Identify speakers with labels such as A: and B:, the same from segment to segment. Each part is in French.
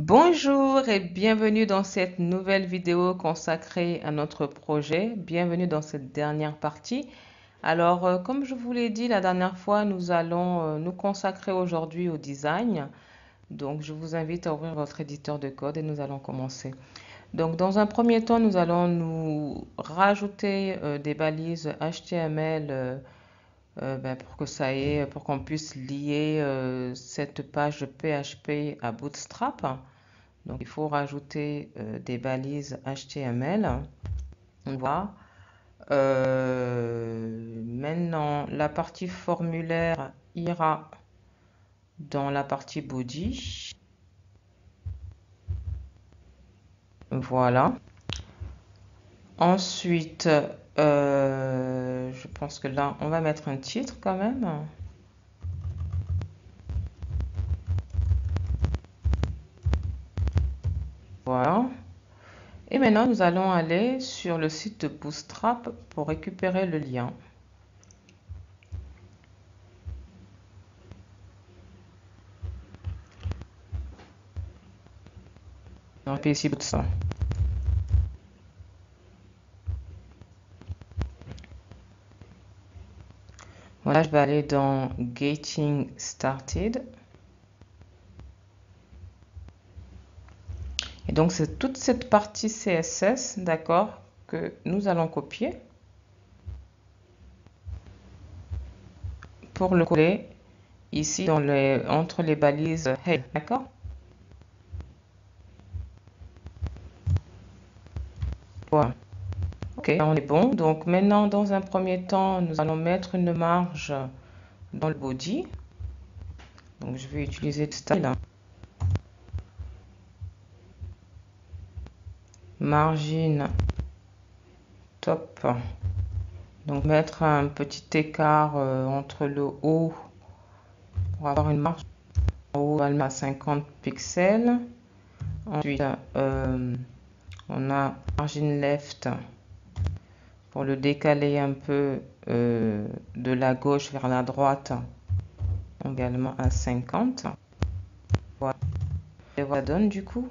A: Bonjour et bienvenue dans cette nouvelle vidéo consacrée à notre projet. Bienvenue dans cette dernière partie. Alors, comme je vous l'ai dit la dernière fois, nous allons nous consacrer aujourd'hui au design. Donc, je vous invite à ouvrir votre éditeur de code et nous allons commencer. Donc, dans un premier temps, nous allons nous rajouter des balises HTML pour que pour qu'on puisse lier cette page PHP à Bootstrap. Donc, il faut rajouter des balises HTML. On voit. Maintenant, la partie formulaire ira dans la partie body. Voilà. Ensuite, je pense que là, on va mettre un titre quand même. Voilà. Et maintenant, nous allons aller sur le site de Bootstrap pour récupérer le lien. On peut ici Bootstrap. Voilà, je vais aller dans Getting Started. Et donc, c'est toute cette partie CSS, d'accord, que nous allons copier pour le coller ici entre les balises Hey, d'accord? Voilà. Ok, on est bon. Donc, maintenant, dans un premier temps, nous allons mettre une marge dans le body. Donc, je vais utiliser le style. Margin top. Donc, mettre un petit écart entre le haut pour avoir une marge. En haut, on va le mettre à 50 pixels. Ensuite, on a margin left pour le décaler un peu de la gauche vers la droite, également à 50. Voilà. Et voilà, donne du coup.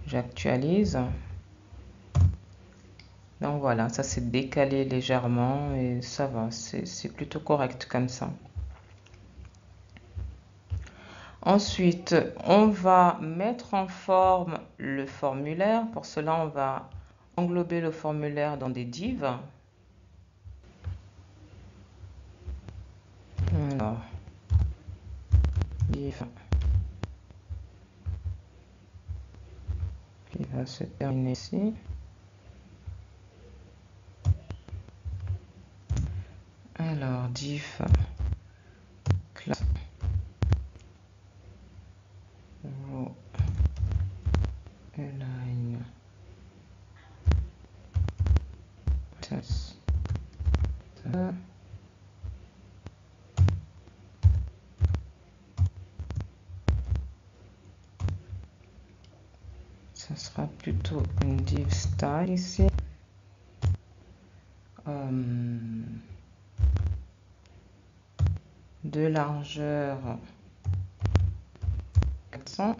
A: J'actualise. Donc voilà, ça s'est décalé légèrement et ça va, c'est plutôt correct comme ça. Ensuite, on va mettre en forme le formulaire. Pour cela, on va englober le formulaire dans des divs. Alors, div qui va se terminer ici. Alors, div class row align test. Ça sera plutôt une div style ici. De largeur 400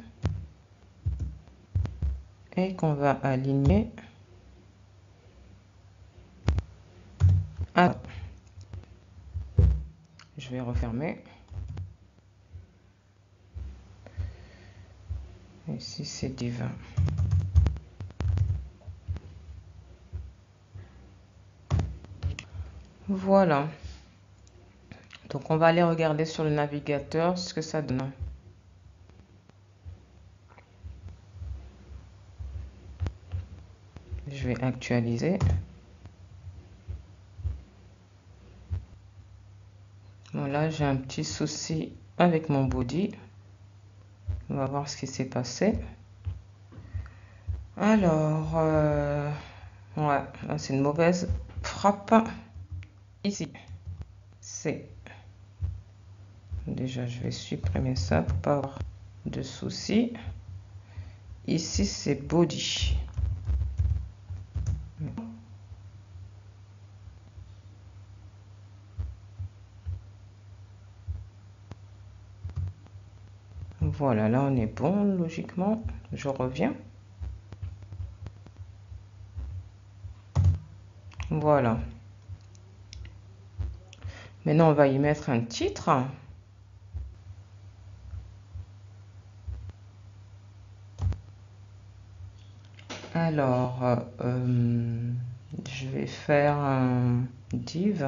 A: et qu'on va aligner à... Je vais refermer. Ici, c'est divin. Voilà. Donc, on va aller regarder sur le navigateur ce que ça donne. Je vais actualiser. Voilà, j'ai un petit souci avec mon body. On va voir ce qui s'est passé. Alors, ouais, c'est une mauvaise frappe. Ici, c'est... Déjà, je vais supprimer ça pour pas avoir de soucis. Ici, c'est body. Voilà, là on est bon, logiquement. Je reviens. Voilà. Maintenant, on va y mettre un titre. Alors, je vais faire un div.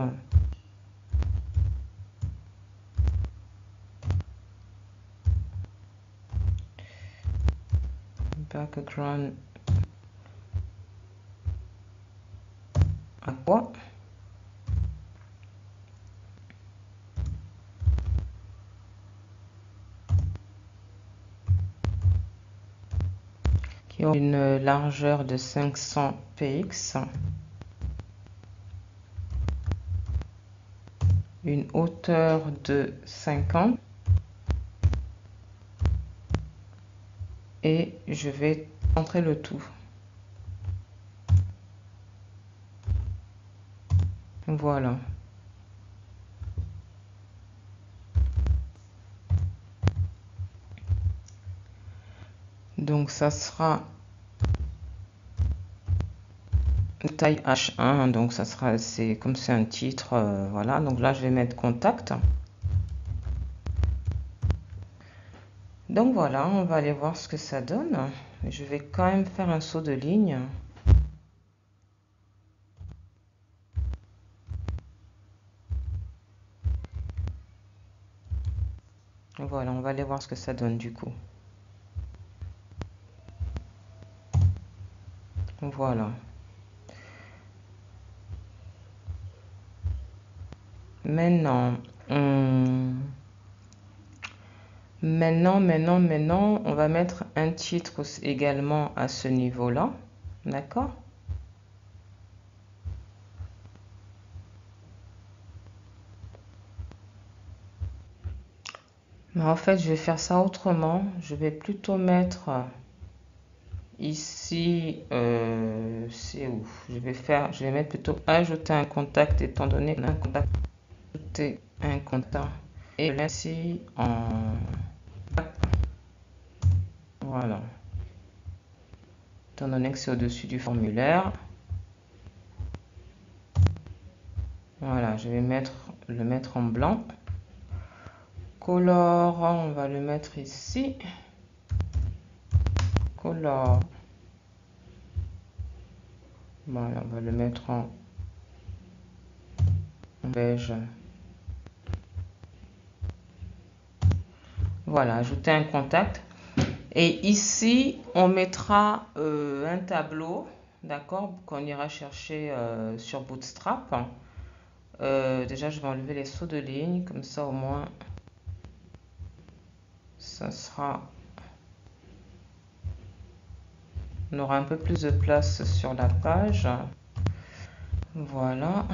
A: Background à quoi? Qui ont une largeur de 500 px, une hauteur de 50 et je vais centrer le tout. Voilà. Donc ça sera taille H1, donc ça sera, c'est comme c'est un titre, voilà. Donc là je vais mettre contact. Donc voilà, on va aller voir ce que ça donne. Je vais quand même faire un saut de ligne. Voilà, on va aller voir ce que ça donne du coup. Voilà. Maintenant, maintenant, on va mettre un titre également à ce niveau-là. D'accord? Mais en fait, je vais faire ça autrement. Je vais plutôt mettre ici, c'est où? Je vais mettre plutôt ajouter un contact étant donné un contact, ajouter un contact et ainsi en voilà. Étant donné que c'est au-dessus du formulaire, voilà, je vais le mettre en blanc. Color, on va le mettre ici. Color. Voilà, on va le mettre en beige. Voilà, ajouter un contact. Et ici, on mettra un tableau, d'accord, qu'on ira chercher sur Bootstrap. Déjà, je vais enlever les sauts de ligne, comme ça au moins, ça sera... On aura un peu plus de place sur la page. Voilà.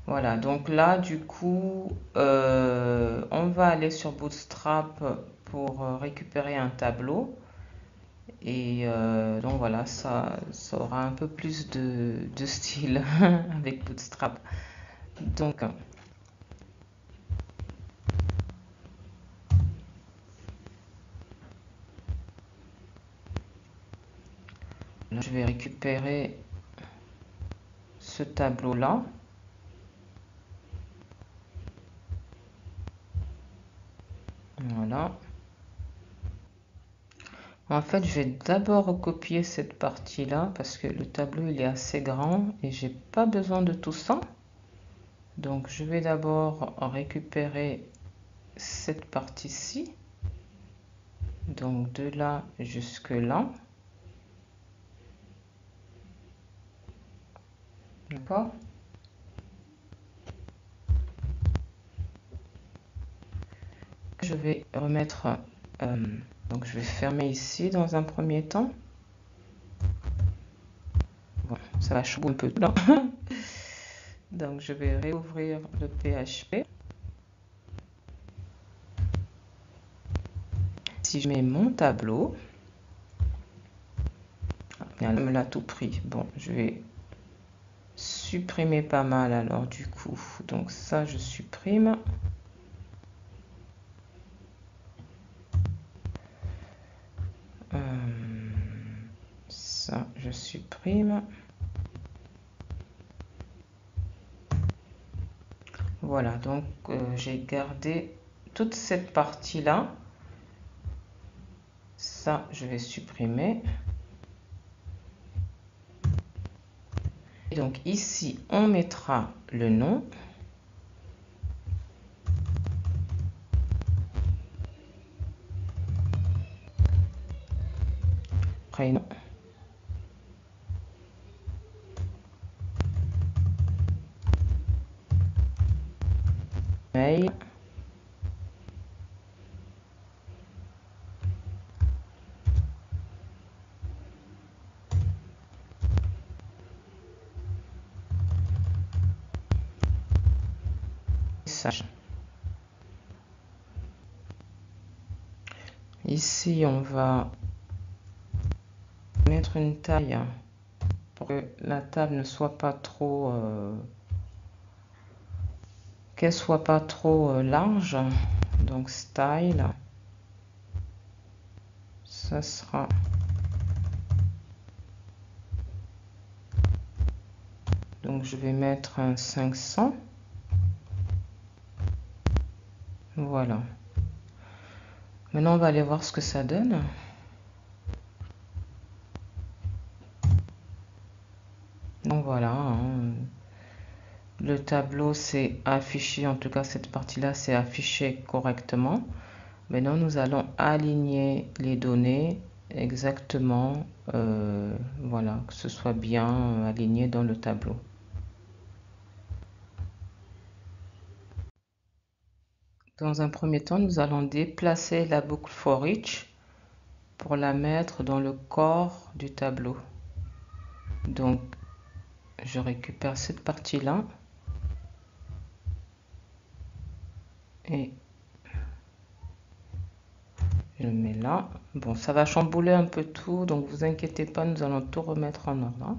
A: Voilà, donc là, du coup, on va aller sur Bootstrap pour récupérer un tableau. Et donc voilà, ça aura un peu plus de style avec Bootstrap. Donc, là, je vais récupérer ce tableau-là. Voilà. En fait, je vais d'abord recopier cette partie-là parce que le tableau il est assez grand et j'ai pas besoin de tout ça. Donc, je vais d'abord récupérer cette partie-ci. Donc, de là jusque là. D'accord? Je vais remettre, donc je vais fermer ici dans un premier temps. Bon, ça va chauffer un peu là. Donc je vais réouvrir le PHP. Si je mets mon tableau, elle me l'a tout pris. Bon, je vais supprimer pas mal alors du coup. Donc ça, je supprime. je supprime. Voilà, donc j'ai gardé toute cette partie-là. Ça, je vais supprimer. Et donc ici, on mettra le nom. Prénom. Mail. Message. Ici, on va mettre une taille pour que la table ne soit pas trop qu'elle soit pas trop large. Donc style, ça sera donc je vais mettre un 500. Voilà. Maintenant, on va aller voir ce que ça donne. Donc voilà, hein. Le tableau s'est affiché, en tout cas cette partie-là s'est affichée correctement. Maintenant, nous allons aligner les données exactement, voilà, que ce soit bien aligné dans le tableau. Dans un premier temps, nous allons déplacer la boucle for each pour la mettre dans le corps du tableau. Donc, je récupère cette partie-là et je le mets là. Bon, ça va chambouler un peu tout, donc vous inquiétez pas, nous allons tout remettre en ordre.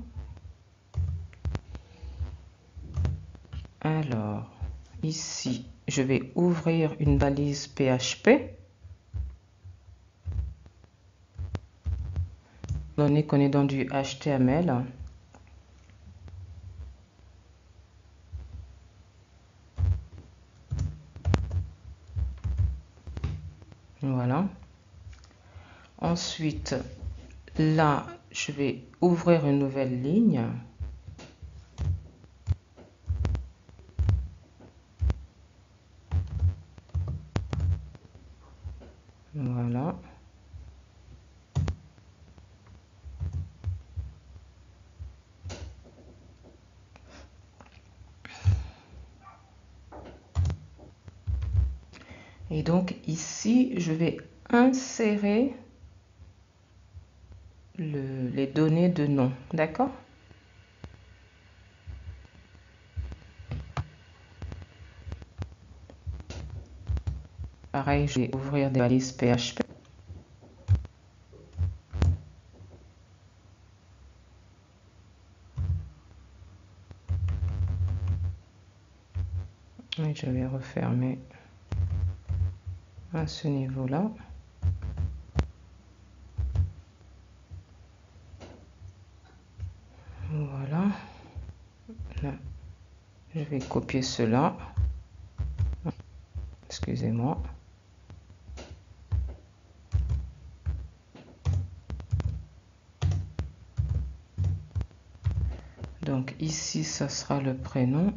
A: Alors, ici, je vais ouvrir une balise PHP. Donné qu'on est dans du HTML. Voilà. Ensuite, là, je vais ouvrir une nouvelle ligne. Voilà. Et donc ici, je vais insérer les données de nom. D'accord? Pareil, je vais ouvrir des balises PHP. Et je vais refermer à ce niveau-là. Voilà. Là, je vais copier cela. Excusez-moi. Donc ici, ça sera le prénom.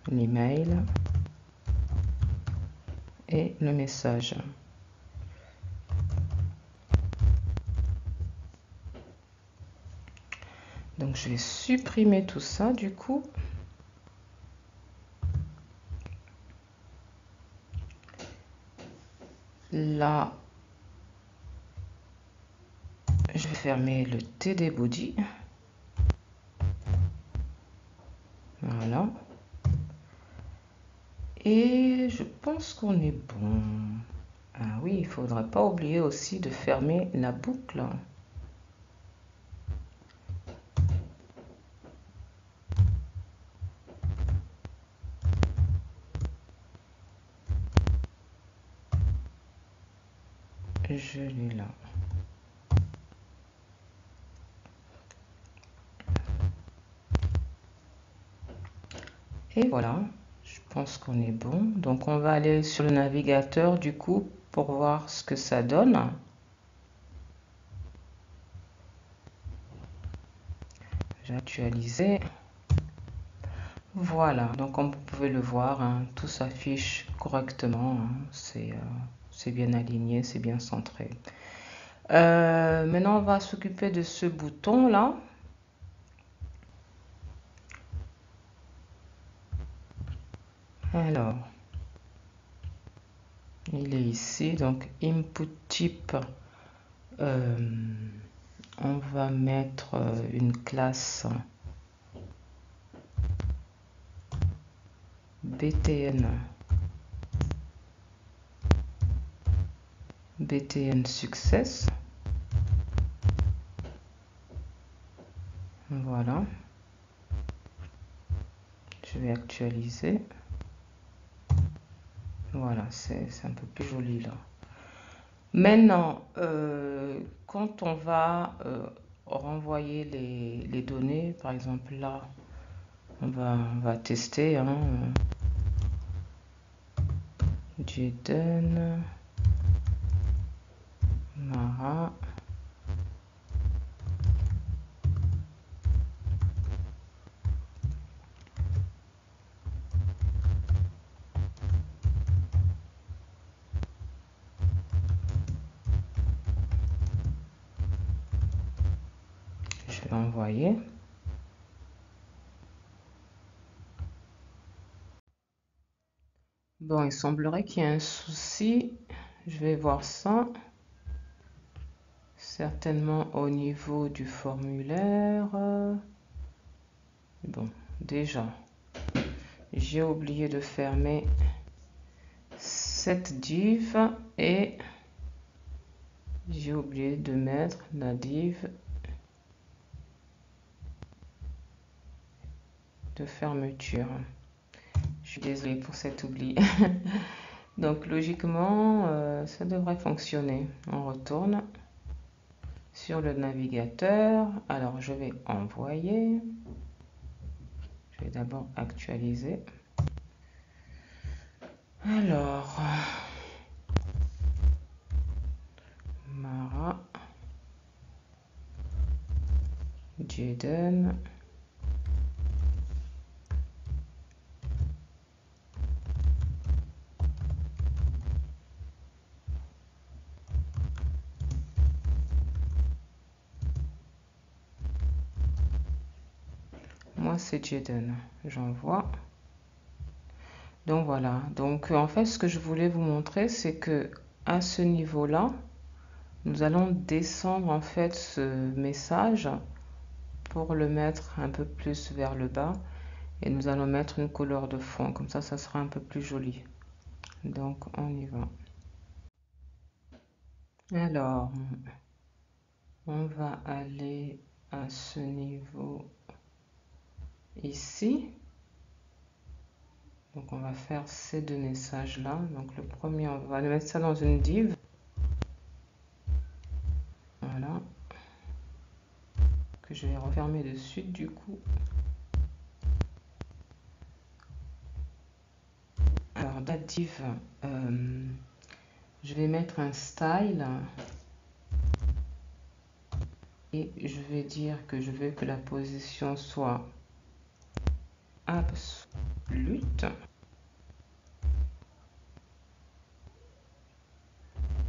A: L'email et le message. Donc je vais supprimer tout ça du coup. Là, je vais fermer le TD Body. Voilà. Et je pense qu'on est bon. Ah oui, il ne faudra pas oublier aussi de fermer la boucle. je l'ai là. Et voilà, je pense qu'on est bon. Donc on va aller sur le navigateur du coup pour voir ce que ça donne. J'ai actualisé. Voilà, donc comme vous pouvez le voir, hein, tout s'affiche correctement. Hein, c'est bien aligné, c'est bien centré. Maintenant, on va s'occuper de ce bouton-là. Alors, il est ici, donc input type. On va mettre une classe BTN Success. Voilà. Je vais actualiser. Voilà, c'est un peu plus joli là. Maintenant, quand on va renvoyer les données, par exemple là, on va tester, hein, Jaden, Mara. Je vais envoyer. Bon, il semblerait qu'il y ait un souci. Je vais voir ça. Certainement au niveau du formulaire. Bon, déjà, j'ai oublié de fermer cette div et j'ai oublié de mettre la div de fermeture. Je suis désolée pour cet oubli. Donc logiquement, ça devrait fonctionner. On retourne sur le navigateur. Alors je vais envoyer. Je vais d'abord actualiser. Alors, Mara, Jaden. Moi, c'est Jaden. J'envoie. Donc voilà. Donc en fait, ce que je voulais vous montrer, c'est que à ce niveau-là, nous allons descendre en fait ce message pour le mettre un peu plus vers le bas et nous allons mettre une couleur de fond. Comme ça sera un peu plus joli. Donc on y va. Alors, on va aller à ce niveau ici. Donc on va faire ces deux messages là. Donc le premier, on va mettre ça dans une div. Voilà. Que je vais refermer de suite du coup. Alors la div, je vais mettre un style et je vais dire que je veux que la position soit absolute.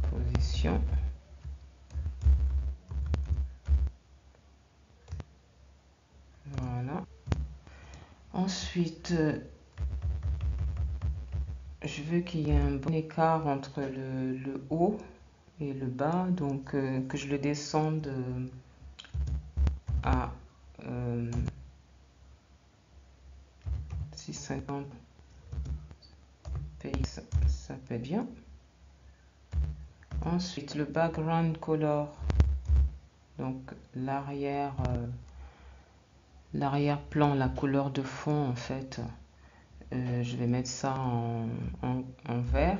A: Position. Voilà. Ensuite, je veux qu'il y ait un bon écart entre le haut et le bas, donc que je le descende à 650 px, ça peut être bien. Ensuite, le background color, donc l'arrière-plan, la couleur de fond en fait, je vais mettre ça en vert.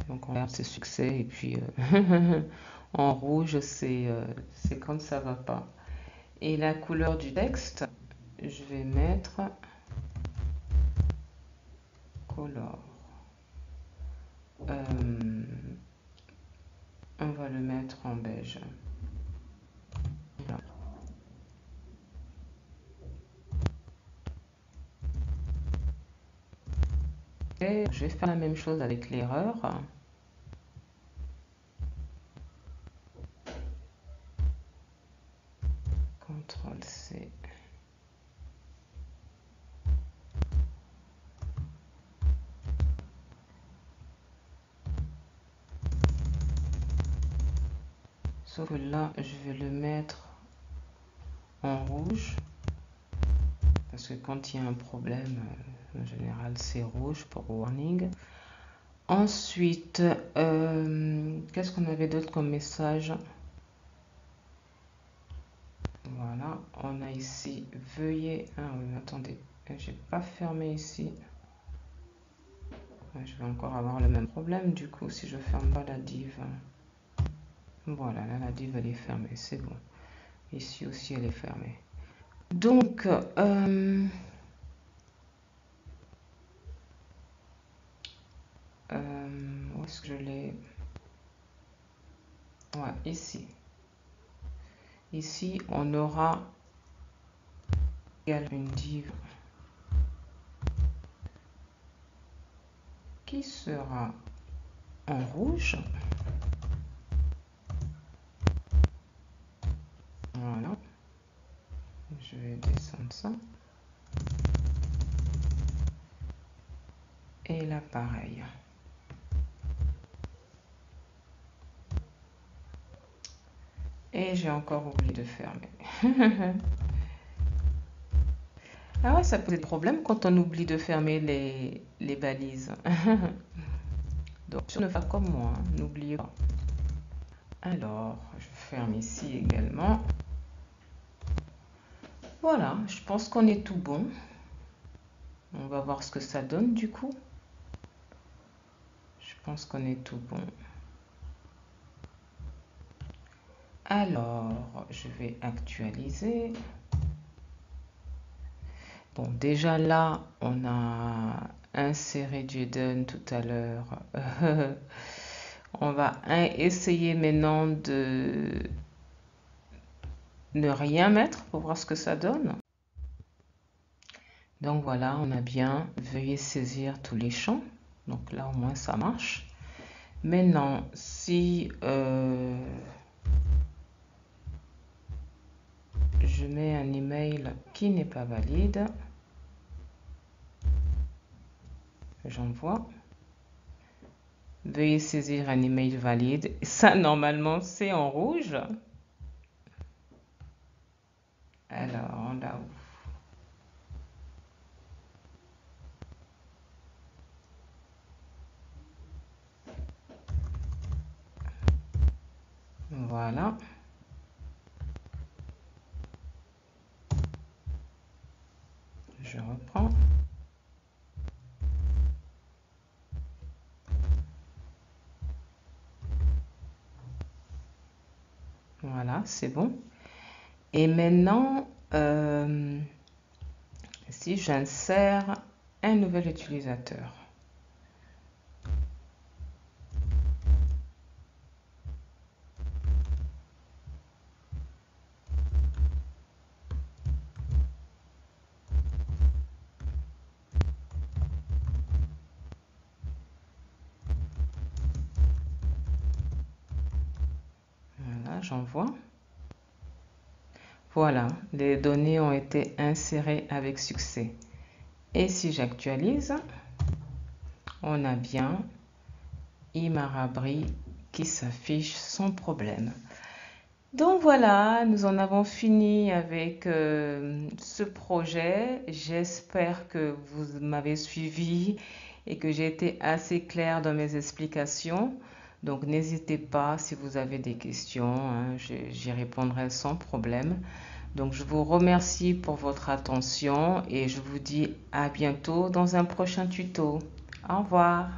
A: Donc en vert, c'est succès. Et puis en rouge, c'est quand ça va pas. Et la couleur du texte, je vais mettre color. On va le mettre en beige. Voilà. Et je vais faire la même chose avec l'erreur. CTRL-C. Sauf que là, je vais le mettre en rouge. Parce que quand il y a un problème, en général, c'est rouge pour warning. Ensuite, qu'est-ce qu'on avait d'autre comme message? Voilà, on a ici, veuillez... Ah oui, mais attendez, j'ai pas fermé ici. Je vais encore avoir le même problème du coup si je ferme pas la div. Voilà, là la div elle est fermée, c'est bon. Ici aussi elle est fermée. Donc, où est-ce que je l'ai? Ouais, ici. Ici, on aura une div qui sera en rouge. Voilà. Je vais descendre ça. Et là, pareil. Et j'ai encore oublié de fermer. Ah ouais, ça pose des problèmes quand on oublie de fermer les balises. Donc, ne pas comme moi, hein, n'oubliez pas. Alors, je ferme ici également. Voilà, je pense qu'on est tout bon. On va voir ce que ça donne du coup. Je pense qu'on est tout bon. Alors, je vais actualiser. Bon, déjà là, on a inséré Jaden tout à l'heure. On va essayer maintenant de ne rien mettre pour voir ce que ça donne. Donc voilà, on a bien, veuillez saisir tous les champs. Donc là au moins ça marche. Maintenant, si je mets un email qui n'est pas valide, j'envoie. Veuillez saisir un email valide. Ça, normalement, c'est en rouge. Alors, là où? Voilà. Je reprends. Voilà, c'est bon. Et maintenant, si j'insère un nouvel utilisateur. Voilà, j'envoie. Voilà, les données ont été insérées avec succès. Et si j'actualise, on a bien Imarabri qui s'affiche sans problème. Donc voilà, nous en avons fini avec ce projet. J'espère que vous m'avez suivi et que j'ai été assez claire dans mes explications. Donc n'hésitez pas si vous avez des questions, hein, j'y répondrai sans problème. Donc je vous remercie pour votre attention et je vous dis à bientôt dans un prochain tuto. Au revoir.